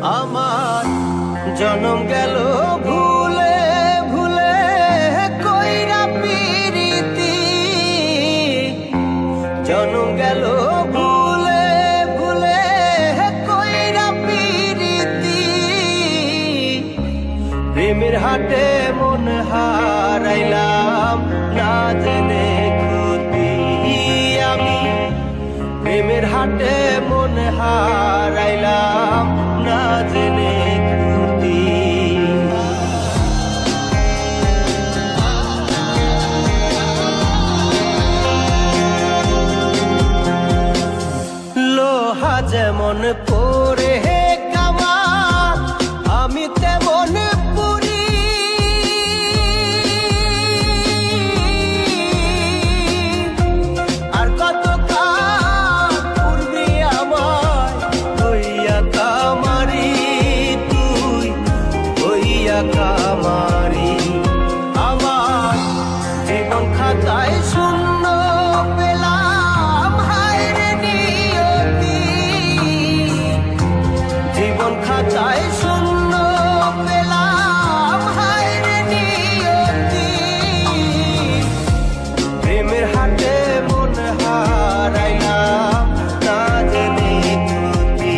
আমার জনম গেল ভুলে ভুলে কইরা পিরিতি, জনম গেল ভুলে ভুলে কইরা পিরিতি। প্রেমের হাটে মন হারাইলাম না জেনে ক্ষতি আমি, প্রেমের হাটে মন হারাইলাম না জেনে ক্ষতি। লোহা যেমন পরে কামান, আমি তেমন পুরি। আর কত কাল পূর্বে আমার হইয়া কামারি, তুই হইয়া কামারি। আমার জীবন খাতায় শূন্য পেলাম হায়রে নিয়তি, জীবন খাতায় শূন্য পেলাম হায়রে নিয়তি। প্রেমের হাটে মন হারাইলাম না জেনে ক্ষতি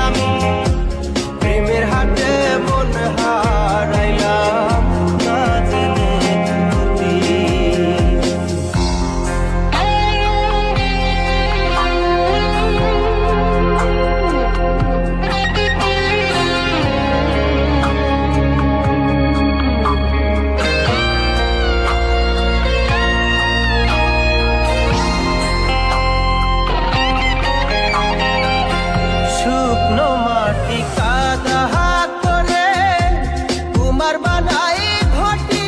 আমি, প্রেমের হাটে মন হারাইলাম না জেনে ক্ষতি। শুকনো মাটি কাদা করে কুমার বানাই ঘটি,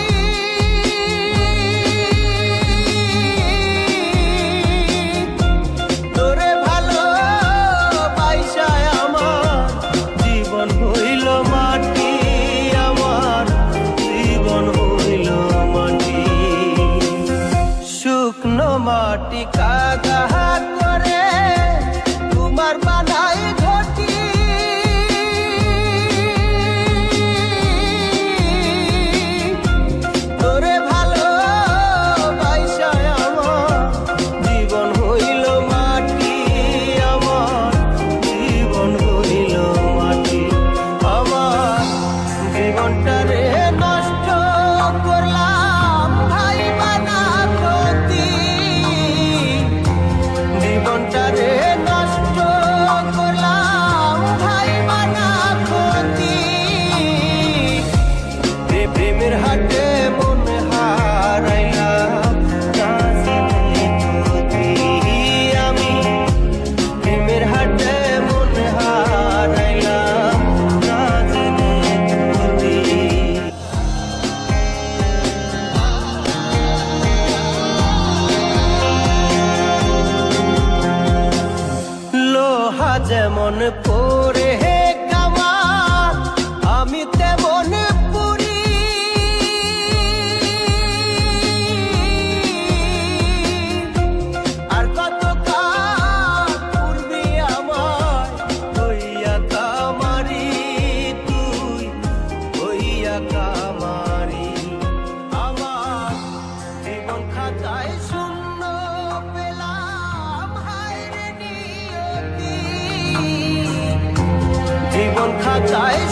তোরে ভালো বাইসায় আমার জীবন হইল মাটি, আমার জীবন হইল মাটি। শুকনো মাটি কাদা করে কুমার বানাই ঘটি, তোরে ভালো বাইসায় আমার জীবন হইল মাটি, আমার জীবন হইল মাটি। আমার জীবনটারে নষ্ট করলাম ভাই বানা ক্ষতি, জীবনটারে নষ্ট করলাম ভাই বানা ক্ষতি। প্রেমের হাটে মন হারাইলাম না জেনে ক্ষতি আমি, প্রেমের হাটে মন হারাইলাম না জেনে ক্ষতি। লোহা যেমন পরে কামান, আমি তেমন পুরি। আর কত কাল পূর্বে আমার হইয়া কামারি, তুই হইয়া কামারি। আমার জীবন খাতায় শূন্য পেলাম হায়রে নিয়তি, জীবন খাতায়